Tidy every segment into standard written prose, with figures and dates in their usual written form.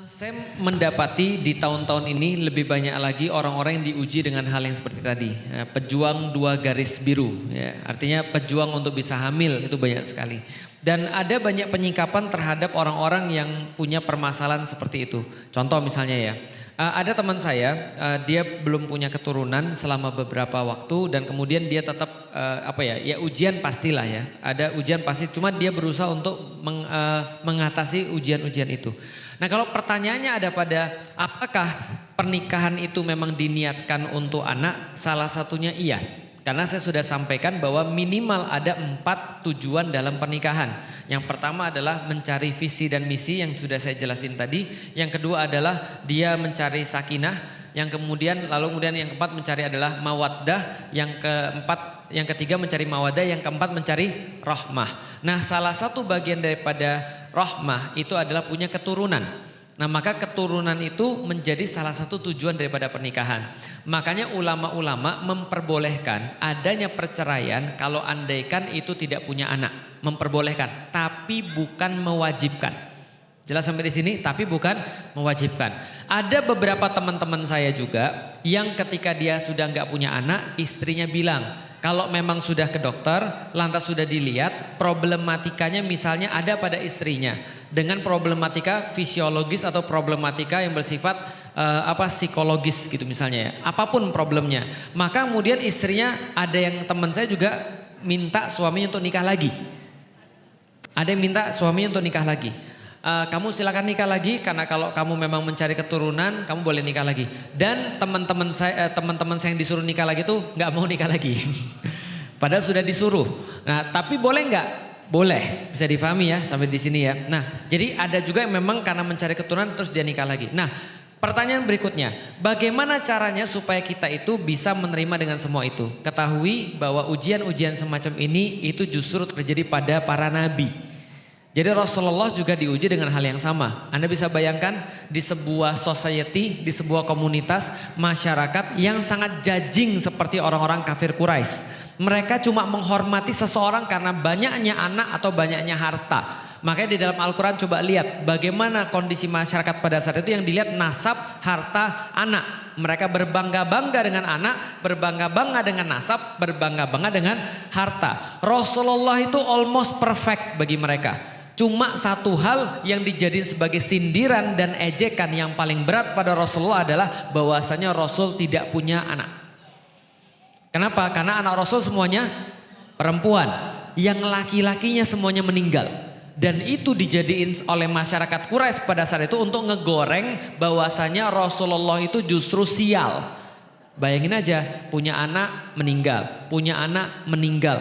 Saya mendapati di tahun-tahun ini lebih banyak lagi orang-orang yang diuji dengan hal yang seperti tadi. Pejuang dua garis biru, ya. Artinya pejuang untuk bisa hamil itu banyak sekali. Dan ada banyak penyikapan terhadap orang-orang yang punya permasalahan seperti itu. Contoh misalnya ya, ada teman saya, dia belum punya keturunan selama beberapa waktu dan kemudian dia tetap ya ujian pastilah ya. Ada ujian pasti, cuma dia berusaha untuk mengatasi ujian-ujian itu. Nah kalau pertanyaannya ada pada apakah pernikahan itu memang diniatkan untuk anak? Salah satunya iya. Karena saya sudah sampaikan bahwa minimal ada 4 tujuan dalam pernikahan. Yang pertama adalah mencari visi dan misi yang sudah saya jelasin tadi. Yang kedua adalah dia mencari sakinah. Yang kemudian yang keempat mencari adalah mawaddah. Yang ketiga mencari mawaddah. Yang keempat mencari rahmah. Nah salah satu bagian daripada rahmah itu adalah punya keturunan. Nah maka keturunan itu menjadi salah satu tujuan daripada pernikahan. Makanya ulama-ulama memperbolehkan adanya perceraian kalau andaikan itu tidak punya anak. Memperbolehkan tapi bukan mewajibkan. Jelas sampai di sini tapi bukan mewajibkan. Ada beberapa teman-teman saya juga yang ketika dia sudah nggak punya anak, istrinya bilang kalau memang sudah ke dokter, lantas sudah dilihat problematikanya misalnya ada pada istrinya dengan problematika fisiologis atau problematika yang bersifat psikologis gitu misalnya ya. Apapun problemnya. Maka kemudian istrinya ada yang teman saya juga minta suaminya untuk nikah lagi. Ada yang minta suaminya untuk nikah lagi. Kamu silakan nikah lagi karena kalau kamu memang mencari keturunan kamu boleh nikah lagi. Dan teman-teman saya yang disuruh nikah lagi tuh nggak mau nikah lagi. Padahal sudah disuruh. Nah tapi boleh nggak? Boleh, bisa difahami ya sampai di sini ya. Nah jadi ada juga yang memang karena mencari keturunan terus dia nikah lagi. Nah pertanyaan berikutnya, bagaimana caranya supaya kita itu bisa menerima dengan semua itu? Ketahui bahwa ujian-ujian semacam ini itu justru terjadi pada para nabi. Jadi Rasulullah juga diuji dengan hal yang sama. Anda bisa bayangkan di sebuah society, di sebuah komunitas masyarakat yang sangat judging seperti orang-orang kafir Quraisy. Mereka cuma menghormati seseorang karena banyaknya anak atau banyaknya harta. Makanya di dalam Al-Quran coba lihat bagaimana kondisi masyarakat pada saat itu yang dilihat nasab, harta, anak. Mereka berbangga-bangga dengan anak, berbangga-bangga dengan nasab, berbangga-bangga dengan harta. Rasulullah itu almost perfect bagi mereka. Cuma satu hal yang dijadiin sebagai sindiran dan ejekan yang paling berat pada Rasulullah adalah bahwasanya Rasul tidak punya anak. Kenapa? Karena anak Rasul semuanya perempuan. Yang laki-lakinya semuanya meninggal. Dan itu dijadiin oleh masyarakat Quraisy pada saat itu untuk ngegoreng bahwasanya Rasulullah itu justru sial. Bayangin aja punya anak meninggal.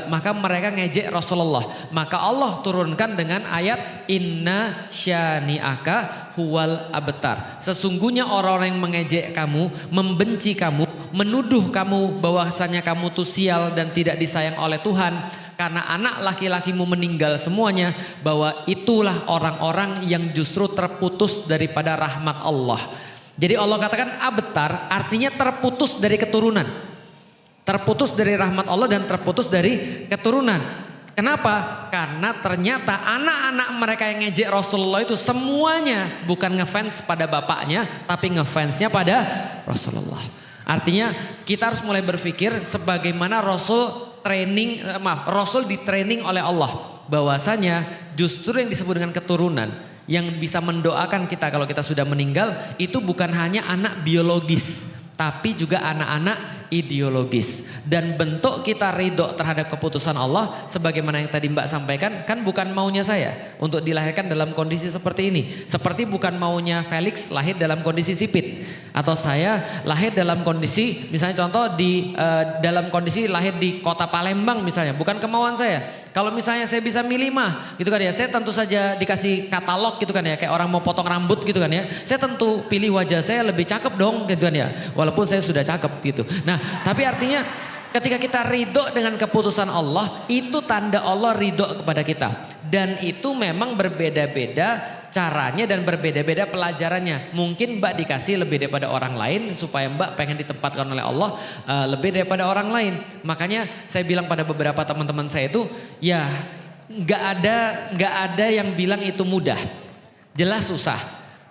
Maka mereka ngejek Rasulullah. Maka Allah turunkan dengan ayat inna syani'aka huwal abtar. Sesungguhnya orang-orang yang mengejek kamu, membenci kamu, menuduh kamu bahwasanya kamu tuh sial dan tidak disayang oleh Tuhan. Karena anak laki-lakimu meninggal semuanya, bahwa itulah orang-orang yang justru terputus daripada rahmat Allah. Jadi Allah katakan abtar artinya terputus dari keturunan. Terputus dari rahmat Allah dan terputus dari keturunan. Kenapa? Karena ternyata anak-anak mereka yang ngejek Rasulullah itu semuanya bukan ngefans pada bapaknya, tapi ngefansnya pada Rasulullah. Artinya kita harus mulai berpikir sebagaimana Rasul ditraining oleh Allah. Bahwasanya justru yang disebut dengan keturunan yang bisa mendoakan kita kalau kita sudah meninggal itu bukan hanya anak biologis tapi juga anak-anak ideologis. Dan bentuk kita ridho terhadap keputusan Allah sebagaimana yang tadi Mbak sampaikan kan bukan maunya saya untuk dilahirkan dalam kondisi seperti ini. Seperti bukan maunya Felix lahir dalam kondisi sipit atau saya lahir dalam kondisi misalnya contoh dalam kondisi lahir di kota Palembang misalnya, bukan kemauan saya. Kalau misalnya saya bisa milih mah gitu kan ya, saya tentu saja dikasih katalog gitu kan ya, kayak orang mau potong rambut gitu kan ya, saya tentu pilih wajah saya lebih cakep dong gitu kan ya, walaupun saya sudah cakep gitu. Nah tapi artinya ketika kita ridho dengan keputusan Allah, itu tanda Allah ridho kepada kita. Dan itu memang berbeda-beda caranya dan berbeda-beda pelajarannya. Mungkin Mbak dikasih lebih daripada orang lain supaya Mbak pengen ditempatkan oleh Allah lebih daripada orang lain. Makanya saya bilang pada beberapa teman-teman saya itu, ya nggak ada yang bilang itu mudah. Jelas susah.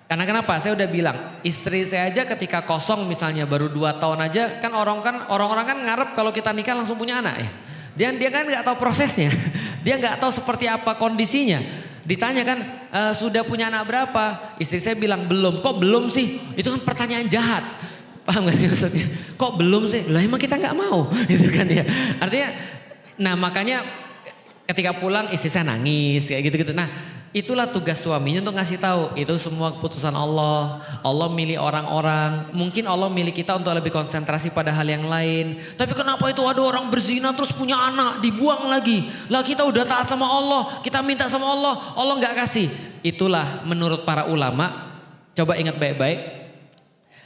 Karena kenapa? Saya udah bilang, istri saya aja ketika kosong misalnya baru 2 tahun aja, kan orang-orang kan ngarep kalau kita nikah langsung punya anak ya. Dia kan nggak tahu prosesnya, dia nggak tahu seperti apa kondisinya. Ditanya kan sudah punya anak berapa? Istri saya bilang belum. Kok belum sih? Itu kan pertanyaan jahat. Paham gak sih maksudnya? Kok belum sih? Lah emang kita nggak mau, gitu kan ya. Artinya, nah makanya ketika pulang istri saya nangis kayak gitu-gitu. Nah, itulah tugas suaminya untuk ngasih tahu itu semua keputusan Allah. Allah milih orang-orang. Mungkin Allah milih kita untuk lebih konsentrasi pada hal yang lain. Tapi kenapa itu ada orang berzina terus punya anak dibuang lagi? Lah kita udah taat sama Allah, kita minta sama Allah, Allah nggak kasih. Itulah menurut para ulama. Coba ingat baik-baik.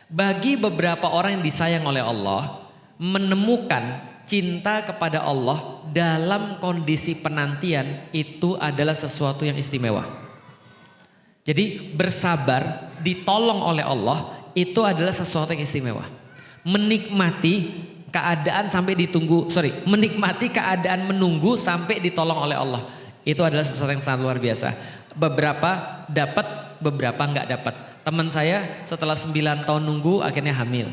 Bagi beberapa orang yang disayang oleh Allah, menemukan cinta kepada Allah dalam kondisi penantian itu adalah sesuatu yang istimewa. Jadi bersabar, ditolong oleh Allah itu adalah sesuatu yang istimewa. Menikmati keadaan sampai menikmati keadaan menunggu sampai ditolong oleh Allah. Itu adalah sesuatu yang sangat luar biasa. Beberapa dapat, beberapa nggak dapat. Teman saya setelah 9 tahun nunggu akhirnya hamil.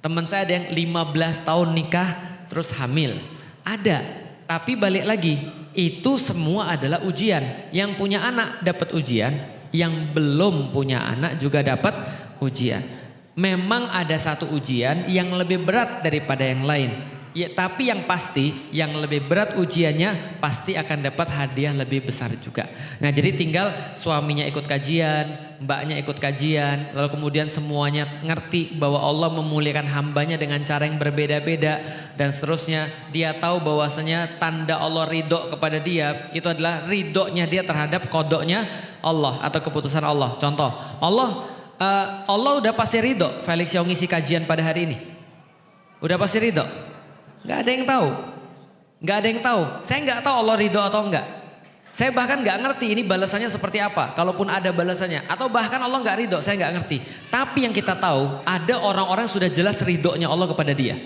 Teman saya ada yang 15 tahun nikah terus hamil. Ada, tapi balik lagi, itu semua adalah ujian. Yang punya anak dapat ujian, yang belum punya anak juga dapat ujian. Memang ada satu ujian yang lebih berat daripada yang lain. Ya, tapi yang pasti yang lebih berat ujiannya pasti akan dapat hadiah lebih besar juga. Nah, jadi tinggal suaminya ikut kajian, mbaknya ikut kajian, lalu kemudian semuanya ngerti bahwa Allah memuliakan hambanya dengan cara yang berbeda-beda dan seterusnya. Dia tahu bahwasanya tanda Allah ridho kepada dia itu adalah ridhonya dia terhadap kodoknya Allah atau keputusan Allah. Contoh, Allah udah pasti ridho Felix yang ngisi kajian pada hari ini. Udah pasti ridho. Gak ada yang tahu. Gak ada yang tahu. Saya gak tahu Allah ridho atau enggak. Saya bahkan gak ngerti ini balasannya seperti apa. Kalaupun ada balasannya. Atau bahkan Allah gak ridho. Saya gak ngerti. Tapi yang kita tahu ada orang-orang yang sudah jelas ridhonya Allah kepada dia.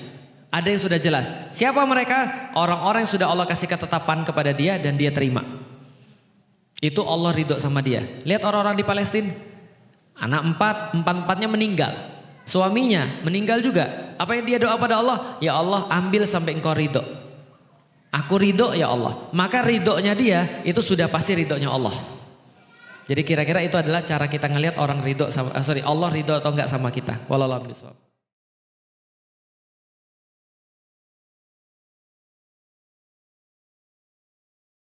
Ada yang sudah jelas. Siapa mereka? Orang-orang yang sudah Allah kasih ketetapan kepada dia dan dia terima. Itu Allah ridho sama dia. Lihat orang-orang di Palestina. Anak 4-4-nya meninggal. Suaminya meninggal juga. Apa yang dia doa pada Allah? Ya Allah, ambil sampai engkau ridho. Aku ridho ya Allah. Maka ridhonya dia itu sudah pasti ridhonya Allah. Jadi kira-kira itu adalah cara kita ngelihat orang ridho sama Allah ridho atau enggak sama kita. Wallahu a'lam bishawab.